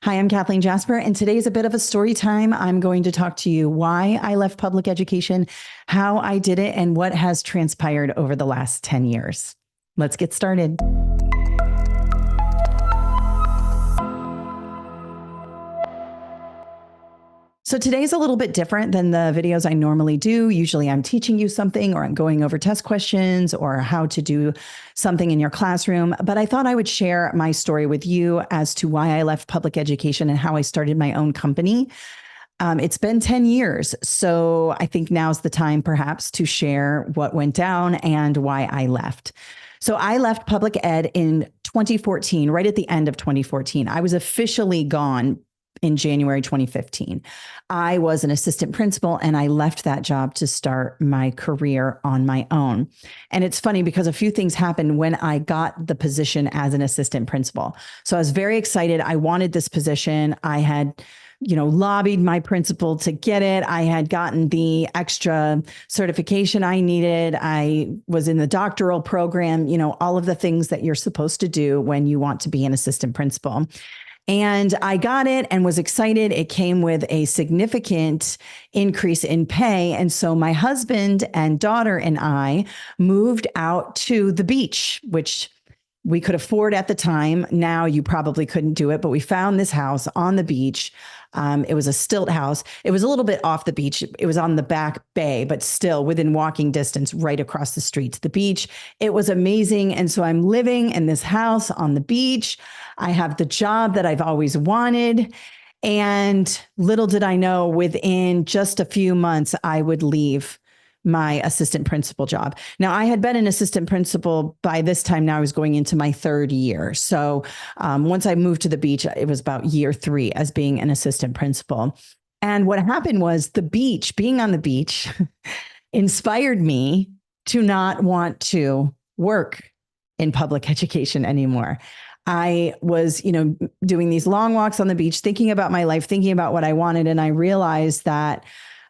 Hi, I'm Kathleen Jasper, and today's a bit of a story time. I'm going to talk to you why I left public education, how I did it, and what has transpired over the last 10 years. Let's get started. So today's a little bit different than the videos I normally do. Usually I'm teaching you something or I'm going over test questions or how to do something in your classroom. But I thought I would share my story with you as to why I left public education and how I started my own company. It's been 10 years. So I think now's the time perhaps to share what went down and why I left. So I left public ed in 2014, right at the end of 2014. I was officially gone in January 2015. I was an assistant principal and I left that job to start my career on my own. And it's funny because a few things happened when I got the position as an assistant principal. So I was very excited. I wanted this position. I had lobbied my principal to get it. I had gotten the extra certification I needed. I was in the doctoral program, all of the things that you're supposed to do when you want to be an assistant principal. And I got it and was excited. It came with a significant increase in pay. And so my husband and daughter and I moved out to the beach, which we could afford at the time. Now you probably couldn't do it, but we found this house on the beach. It was a stilt house. It was a little bit off the beach. It was on the back bay, but still within walking distance, right across the street to the beach. It was amazing. And so I'm living in this house on the beach. I have the job that I've always wanted. And little did I know, within just a few months, I would leave my assistant principal job. Now, I had been an assistant principal by this time. Now I was going into my third year. So once I moved to the beach, it was about year 3 as being an assistant principal. And what happened was being on the beach inspired me to not want to work in public education anymore. I was, doing these long walks on the beach, thinking about my life, thinking about what I wanted. And I realized that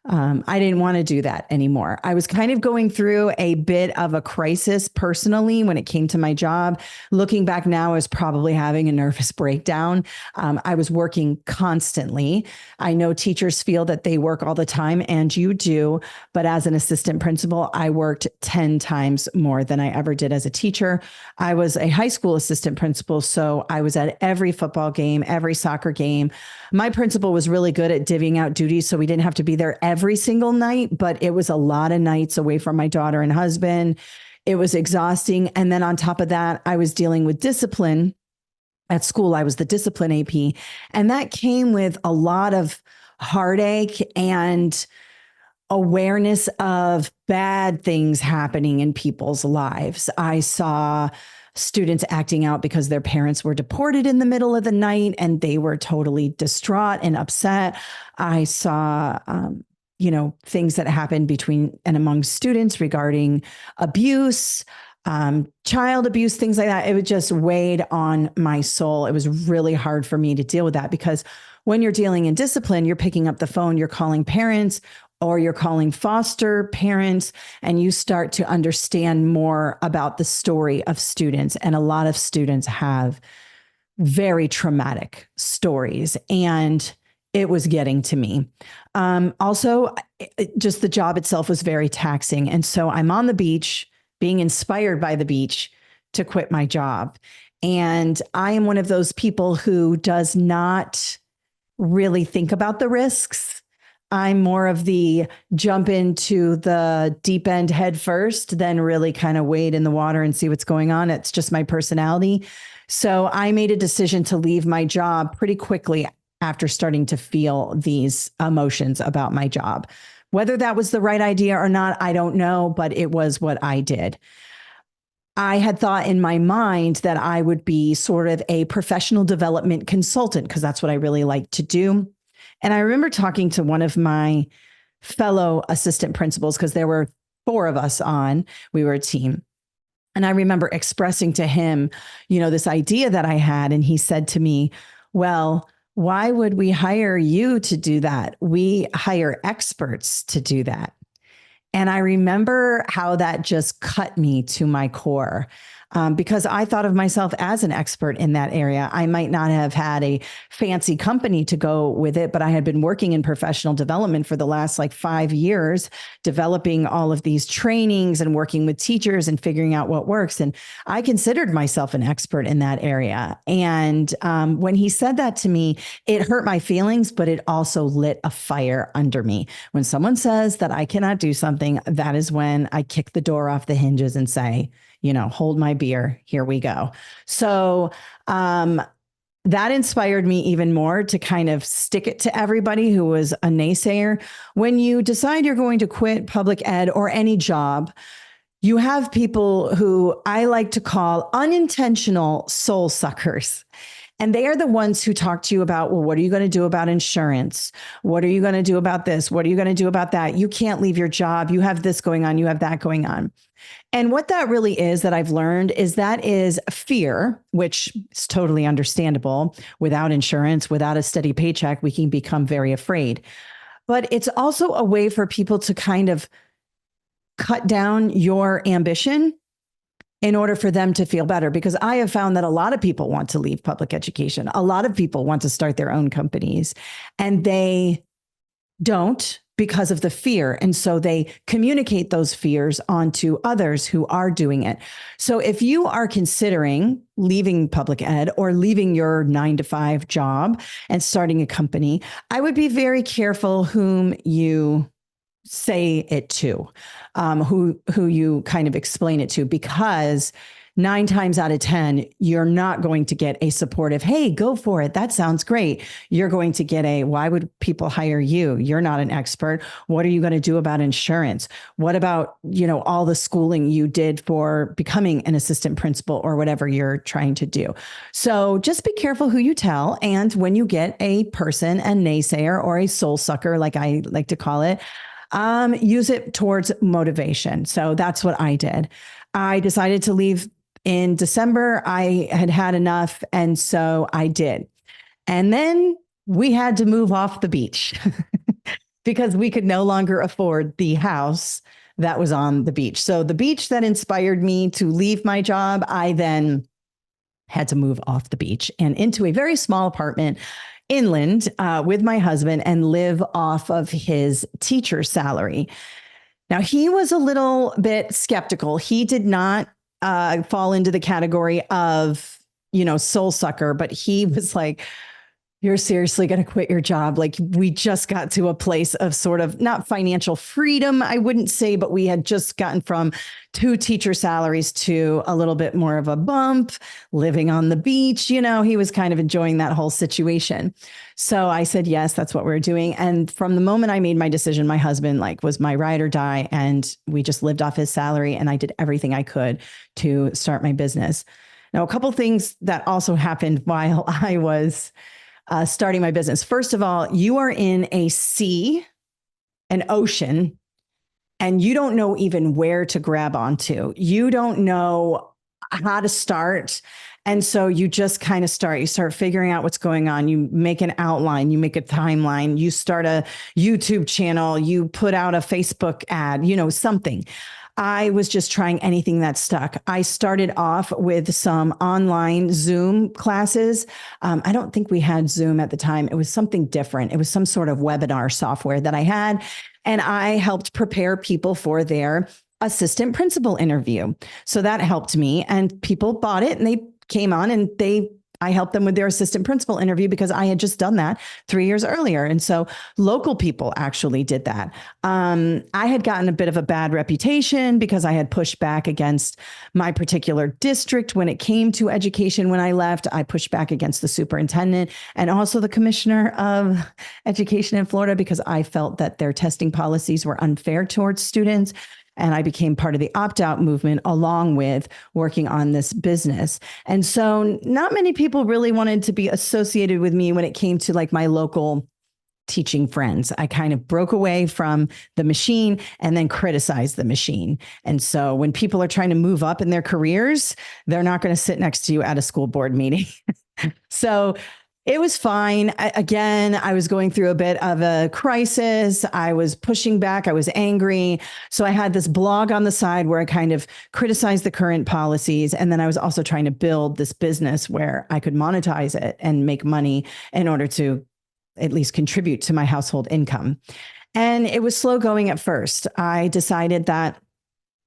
I didn't want to do that anymore. I was kind of going through a bit of a crisis personally when it came to my job. Looking back now, I was probably having a nervous breakdown. I was working constantly. I know teachers feel that they work all the time, and you do. But as an assistant principal, I worked 10 times more than I ever did as a teacher. I was a high school assistant principal, so I was at every football game, every soccer game. My principal was really good at divvying out duties, so we didn't have to be there every single night, but it was a lot of nights away from my daughter and husband. It was exhausting. And then on top of that, I was dealing with discipline at school. I was the discipline AP, and that came with a lot of heartache and awareness of bad things happening in people's lives. I saw students acting out because their parents were deported in the middle of the night and they were totally distraught and upset. I saw, things that happened between and among students regarding abuse, child abuse, things like that. It would just weighed on my soul. It was really hard for me to deal with that because when you're dealing in discipline, you're picking up the phone, you're calling parents, or you're calling foster parents, and you start to understand more about the story of students. And a lot of students have very traumatic stories, and it was getting to me. Also, just the job itself was very taxing. And so I'm on the beach, being inspired by the beach to quit my job. And I am one of those people who does not really think about the risks. I'm more of the jump into the deep end head first, then really kind of wade in the water and see what's going on. It's just my personality. So I made a decision to leave my job pretty quickly after starting to feel these emotions about my job. Whether that was the right idea or not, I don't know, but it was what I did. I had thought in my mind that I would be sort of a professional development consultant because that's what I really like to do. And I remember talking to one of my fellow assistant principals because there were 4 of us on, we were a team. And I remember expressing to him, this idea that I had. And he said to me, well, why would we hire you to do that? We hire experts to do that. And I remember how that just cut me to my core. because I thought of myself as an expert in that area. I might not have had a fancy company to go with it, but I had been working in professional development for the last like 5 years, developing all of these trainings and working with teachers and figuring out what works. And I considered myself an expert in that area. And when he said that to me, it hurt my feelings, but it also lit a fire under me. When someone says that I cannot do something, that is when I kick the door off the hinges and say, hold my beer. Here we go. So that inspired me even more to kind of stick it to everybody who was a naysayer. When you decide you're going to quit public ed or any job, you have people who I like to call unintentional soul suckers. And they are the ones who talk to you about, well, what are you going to do about insurance? What are you going to do about this? What are you going to do about that? You can't leave your job. You have this going on. You have that going on. And what that really is that I've learned is that is fear, which is totally understandable. Without insurance, without a steady paycheck, we can become very afraid. But it's also a way for people to kind of cut down your ambition in order for them to feel better. Because I have found that a lot of people want to leave public education. A lot of people want to start their own companies, and they don't because of the fear. And so they communicate those fears onto others who are doing it. So if you are considering leaving public ed or leaving your 9-to-5 job and starting a company, I would be very careful whom you say it to, who you kind of explain it to, because 9 times out of 10, you're not going to get a supportive, hey, go for it. That sounds great. You're going to get a, why would people hire you? You're not an expert. What are you going to do about insurance? What about, all the schooling you did for becoming an assistant principal or whatever you're trying to do? So just be careful who you tell. And when you get a person, a naysayer or a soul sucker, like I like to call it, use it towards motivation. So that's what I did. I decided to leave in December. I had had enough. And so I did. And then we had to move off the beach because we could no longer afford the house that was on the beach. So the beach that inspired me to leave my job, I then had to move off the beach and into a very small apartment inland with my husband and live off of his teacher salary. Now, he was a little bit skeptical. He did not fall into the category of, soul sucker, but he was like, you're seriously going to quit your job? Like, we just got to a place of sort of not financial freedom, I wouldn't say, but we had just gotten from 2 teacher salaries to a little bit more of a bump, living on the beach. He was kind of enjoying that whole situation. So I said, yes, that's what we're doing. And from the moment I made my decision, my husband was my ride or die. And we just lived off his salary. And I did everything I could to start my business. Now, a couple things that also happened while I was starting my business. First of all, you are in a sea, an ocean, and you don't know even where to grab onto. You don't know how to start. And so you just kind of start. You start figuring out what's going on. You make an outline, you make a timeline, you start a YouTube channel, you put out a Facebook ad, something. I was just trying anything that stuck. I started off with some online Zoom classes. I don't think we had Zoom at the time. It was something different. It was some sort of webinar software that I had, and I helped prepare people for their assistant principal interview. So that helped me, and people bought it and they came on and I helped them with their assistant principal interview because I had just done that 3 years earlier. And so local people actually did that. I had gotten a bit of a bad reputation because I had pushed back against my particular district when it came to education. When I left, I pushed back against the superintendent and also the commissioner of education in Florida because I felt that their testing policies were unfair towards students. And I became part of the opt-out movement along with working on this business. And so not many people really wanted to be associated with me when it came to my local teaching friends. I kind of broke away from the machine and then criticized the machine. And so when people are trying to move up in their careers, they're not going to sit next to you at a school board meeting. So It was fine. Again, I was going through a bit of a crisis. I was pushing back. I was angry. So I had this blog on the side where I kind of criticized the current policies. And then I was also trying to build this business where I could monetize it and make money in order to at least contribute to my household income. And it was slow going at first. I decided that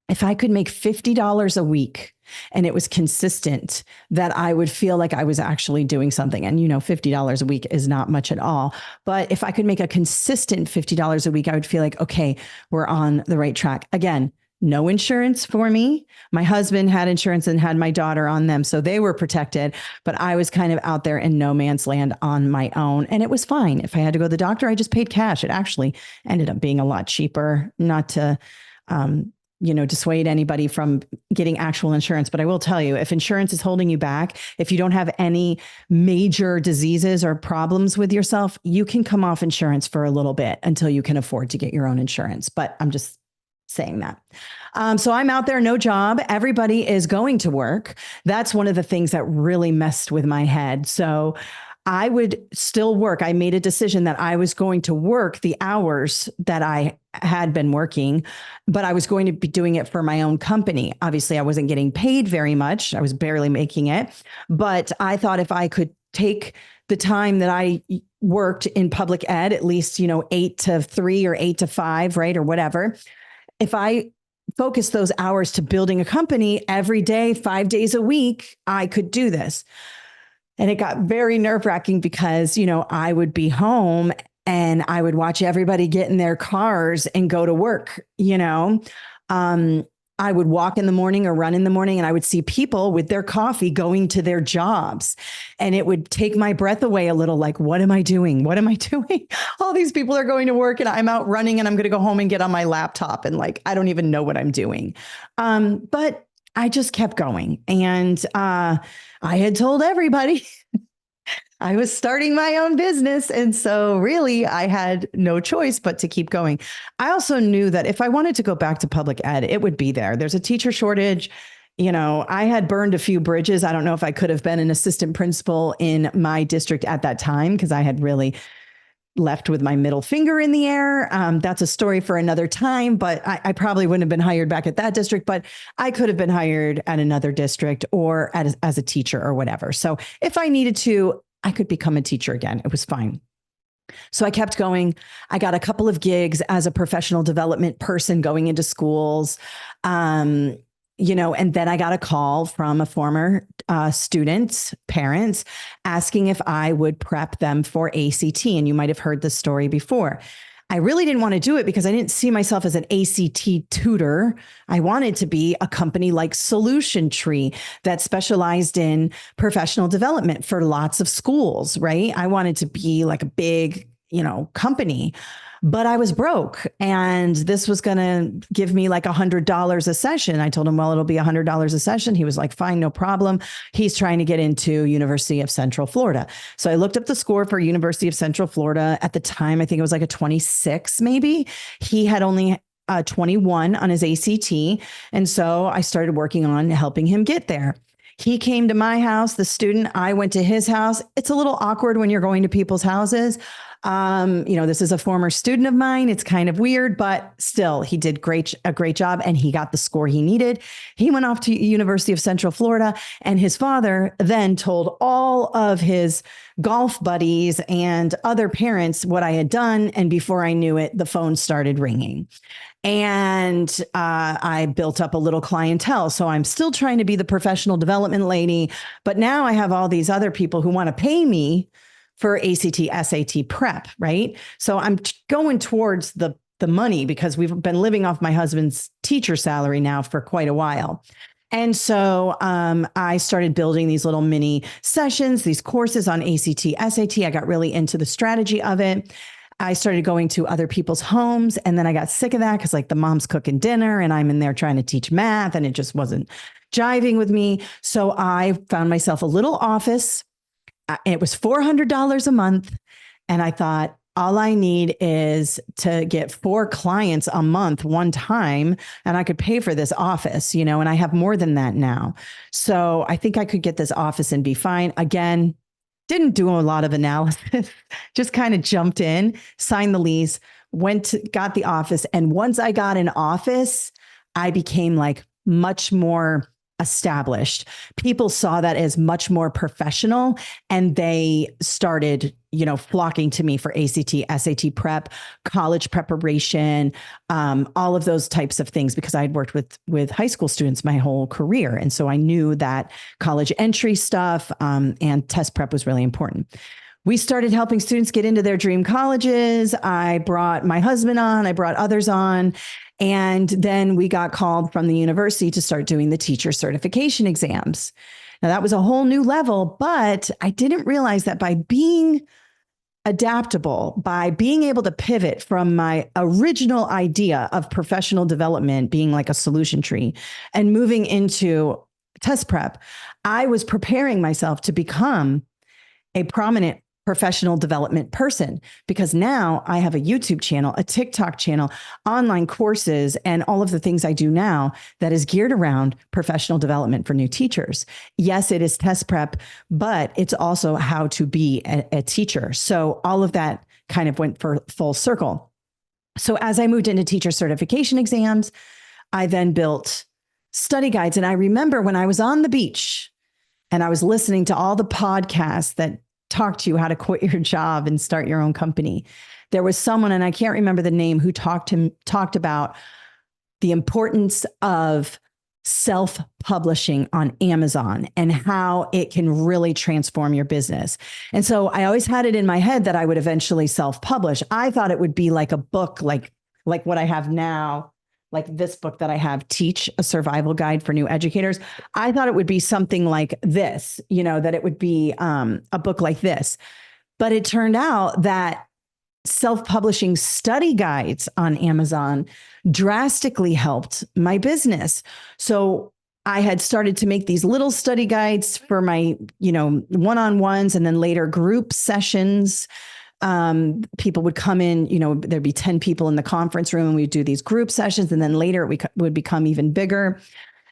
if I could make $50 a week and it was consistent, that I would feel like I was actually doing something. And, $50 a week is not much at all. But if I could make a consistent $50 a week, I would feel like, okay, we're on the right track. Again, no insurance for me. My husband had insurance and had my daughter on them, so they were protected. But I was kind of out there in no man's land on my own. And it was fine. If I had to go to the doctor, I just paid cash. It actually ended up being a lot cheaper, not to, dissuade anybody from getting actual insurance. But I will tell you, if insurance is holding you back, if you don't have any major diseases or problems with yourself, you can come off insurance for a little bit until you can afford to get your own insurance. But I'm just saying that. So I'm out there, no job. Everybody is going to work. That's one of the things that really messed with my head. So I would still work. I made a decision that I was going to work the hours that I had been working, but I was going to be doing it for my own company. Obviously, I wasn't getting paid very much. I was barely making it. But I thought if I could take the time that I worked in public ed, at least, 8 to 3 or 8 to 5, right? Or whatever. If I focus those hours to building a company every day, 5 days a week, I could do this. And it got very nerve-wracking because, I would be home and I would watch everybody get in their cars and go to work, I would walk in the morning or run in the morning and I would see people with their coffee going to their jobs. And it would take my breath away a little, like, what am I doing? What am I doing? All these people are going to work and I'm out running and I'm going to go home and get on my laptop. And I don't even know what I'm doing. But I just kept going. And I had told everybody I was starting my own business. And so really, I had no choice but to keep going. I also knew that if I wanted to go back to public ed, it would be there. There's a teacher shortage. I had burned a few bridges. I don't know if I could have been an assistant principal in my district at that time because I had really left with my middle finger in the air. That's a story for another time, but I probably wouldn't have been hired back at that district, but I could have been hired at another district or as a teacher or whatever. So if I needed to, I could become a teacher again. It was fine. So I kept going. I got a couple of gigs as a professional development person going into schools. And then I got a call from a former student's parents asking if I would prep them for ACT. And you might have heard this story before. I really didn't want to do it because I didn't see myself as an ACT tutor. I wanted to be a company like Solution Tree that specialized in professional development for lots of schools, right? I wanted to be like a big, company. But I was broke and this was going to give me like $100 a session. I told him, well, it'll be $100 a session. He was like, fine, no problem. He's trying to get into University of Central Florida. So I looked up the score for University of Central Florida. At the time, I think it was like a 26, maybe. He had only 21 on his ACT. And so I started working on helping him get there. He came to my house, the student. I went to his house. It's a little awkward when you're going to people's houses. This is a former student of mine. It's kind of weird, but still, he did a great job and he got the score he needed. He went off to University of Central Florida and his father then told all of his golf buddies and other parents what I had done. And before I knew it, the phone started ringing. And I built up a little clientele. So I'm still trying to be the professional development lady, but now I have all these other people who want to pay me for ACT, SAT prep, right? So I'm going towards the money because we've been living off my husband's teacher salary now for quite a while. And so I started building these little mini sessions, these courses on ACT, SAT. I got really into the strategy of it. I started going to other people's homes and then I got sick of that because the mom's cooking dinner and I'm in there trying to teach math and it just wasn't jiving with me. So I found myself a little office. It was $400 a month. And I thought, all I need is to get 4 clients a month one time, and I could pay for this office, and I have more than that now. So I think I could get this office and be fine. Again, didn't do a lot of analysis, just kind of jumped in, signed the lease, got the office. And once I got an office, I became like much more established. People saw that as much more professional, and they started, flocking to me for ACT, SAT prep, college preparation, all of those types of things, because I'd worked with high school students my whole career. And so I knew that college entry stuff and test prep was really important. We started helping students get into their dream colleges. I brought my husband on, I brought others on. And then we got called from the university to start doing the teacher certification exams. Now, that was a whole new level, but I didn't realize that by being adaptable, by being able to pivot from my original idea of professional development being like a solution tree and moving into test prep, I was preparing myself to become a prominent professional development person, because now I have a YouTube channel, a TikTok channel, online courses, and all of the things I do now that is geared around professional development for new teachers. Yes, it is test prep, but it's also how to be a teacher. So all of that kind of went for full circle. So as I moved into teacher certification exams, I then built study guides. And I remember when I was on the beach and I was listening to all the podcasts that talk to you how to quit your job and start your own company. There was someone, and I can't remember the name, who talked about the importance of self-publishing on Amazon and how it can really transform your business. And so I always had it in my head that I would eventually self-publish. I thought it would be like a book, like what I have now, like this book that I have, Teach, a Survival Guide for New Educators. I thought it would be something like this, that it would be a book like this. But it turned out that self-publishing study guides on Amazon drastically helped my business. So I had started to make these little study guides for my, one-on-ones, and then later group sessions. People would come in, there'd be 10 people in the conference room, and we'd do these group sessions. And then later we would become even bigger.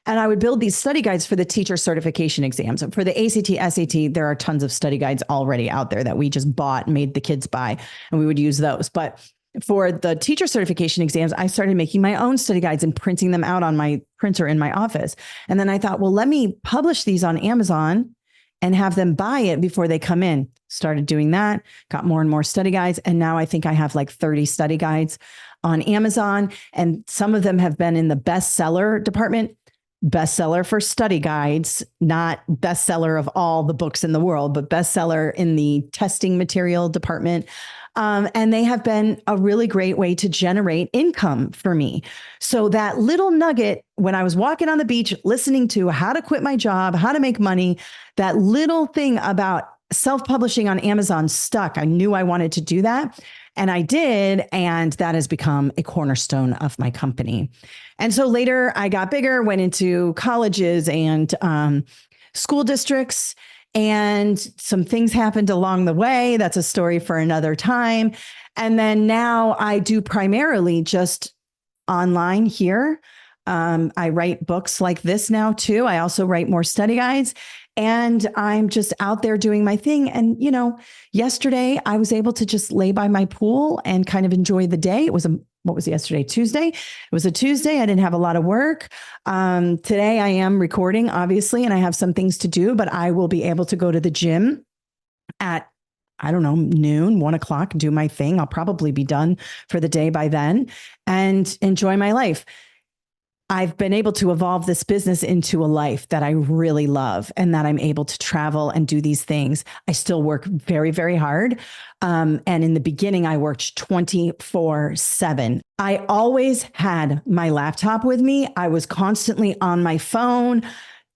And I would build these study guides for the teacher certification exams. For the ACT, SAT, there are tons of study guides already out there that we just bought, made the kids buy, and we would use those. But for the teacher certification exams, I started making my own study guides and printing them out on my printer in my office. And then I thought, well, let me publish these on Amazon and have them buy it before they come in. Started doing that, got more and more study guides. And now I think I have like 30 study guides on Amazon. And some of them have been in the bestseller department, bestseller for study guides, not bestseller of all the books in the world, but bestseller in the testing material department. And they have been a really great way to generate income for me. So that little nugget, when I was walking on the beach, listening to how to quit my job, how to make money, that little thing about self-publishing on Amazon stuck. I knew I wanted to do that. And I did. And that has become a cornerstone of my company. And so later I got bigger, went into colleges and school districts. And some things happened along the way. That's a story for another time. And then now I do primarily just online here. I write books like this now too. I also write more study guides, and I'm just out there doing my thing. And, yesterday I was able to just lay by my pool and kind of enjoy the day. It was what was yesterday? Tuesday. It was a Tuesday. I didn't have a lot of work. Today I am recording, obviously, and I have some things to do, but I will be able to go to the gym at, noon, 1:00, do my thing. I'll probably be done for the day by then and enjoy my life. I've been able to evolve this business into a life that I really love, and that I'm able to travel and do these things. I still work very, very hard. And in the beginning, I worked 24/7. I always had my laptop with me. I was constantly on my phone,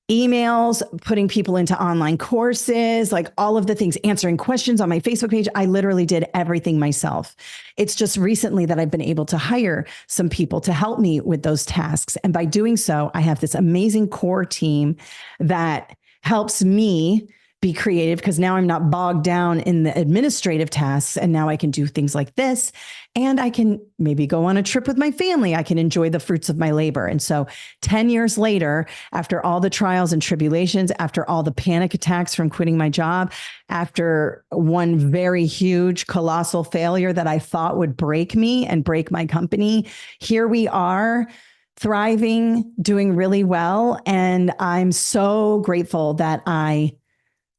emails, putting people into online courses, like all of the things, answering questions on my Facebook page. I literally did everything myself. It's just recently that I've been able to hire some people to help me with those tasks. And by doing so, I have this amazing core team that helps me be creative because now I'm not bogged down in the administrative tasks. And now I can do things like this. And I can maybe go on a trip with my family. I can enjoy the fruits of my labor. And so 10 years later, after all the trials and tribulations, after all the panic attacks from quitting my job, after one very huge, colossal failure that I thought would break me and break my company, here we are, thriving, doing really well. And I'm so grateful that I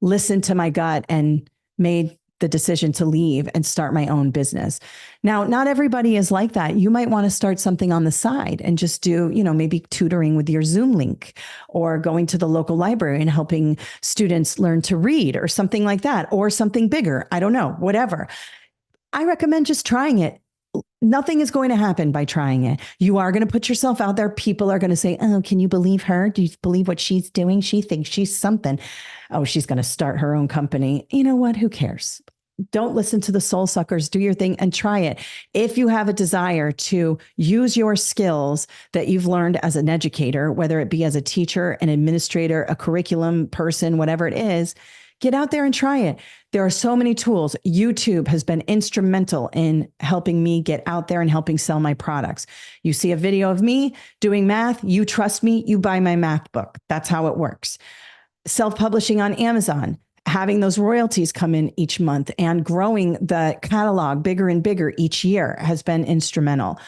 listened to my gut and made the decision to leave and start my own business. Now, not everybody is like that. You might want to start something on the side and just do, maybe tutoring with your Zoom link, or going to the local library and helping students learn to read, or something like that, or something bigger. I don't know, whatever. I recommend just trying it. Nothing is going to happen by trying it. You are going to put yourself out there. People are going to say, oh, can you believe her? Do you believe what she's doing? She thinks she's something. Oh, she's going to start her own company. You know what? Who cares? Don't listen to the soul suckers. Do your thing and try it. If you have a desire to use your skills that you've learned as an educator, whether it be as a teacher, an administrator, a curriculum person, whatever it is, get out there and try it. There are so many tools. YouTube has been instrumental in helping me get out there and helping sell my products. You see a video of me doing math, you trust me, you buy my math book. That's how it works. Self-publishing on Amazon, having those royalties come in each month and growing the catalog bigger and bigger each year has been instrumental.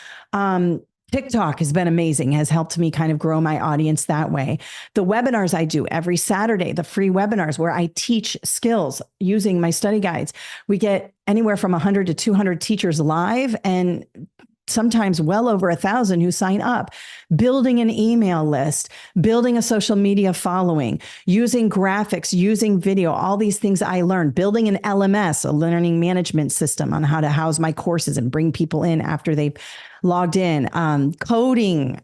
TikTok has been amazing, has helped me kind of grow my audience that way. The webinars I do every Saturday, the free webinars where I teach skills using my study guides, we get anywhere from 100 to 200 teachers live, and sometimes well over 1,000 who sign up. Building an email list, building a social media following, using graphics, using video, all these things I learned, building an LMS, a learning management system, on how to house my courses and bring people in after they've logged in, coding,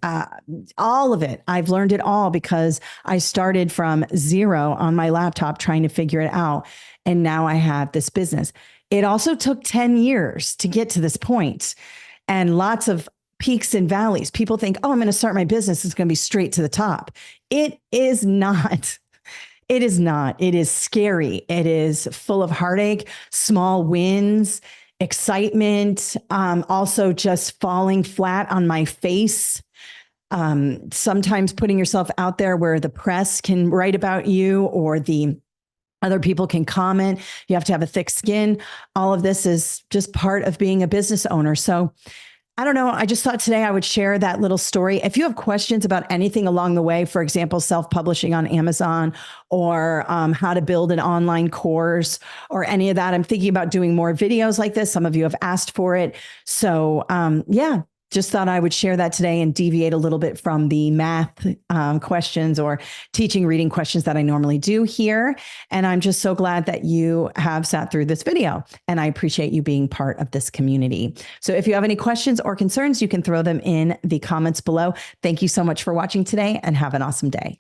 all of it. I've learned it all because I started from zero on my laptop trying to figure it out. And now I have this business. It also took 10 years to get to this point. And lots of peaks and valleys. People think, oh, I'm going to start my business. It's going to be straight to the top. It is not. It is not. It is scary. It is full of heartache, small wins, excitement, also just falling flat on my face. Sometimes putting yourself out there where the press can write about you, or the other people can comment. You have to have a thick skin. All of this is just part of being a business owner. So I don't know. I just thought today I would share that little story. If you have questions about anything along the way, for example, self-publishing on Amazon, or how to build an online course, or any of that, I'm thinking about doing more videos like this. Some of you have asked for it. So yeah. Just thought I would share that today and deviate a little bit from the math questions or teaching reading questions that I normally do here. And I'm just so glad that you have sat through this video, and I appreciate you being part of this community. So if you have any questions or concerns, you can throw them in the comments below. Thank you so much for watching today, and have an awesome day.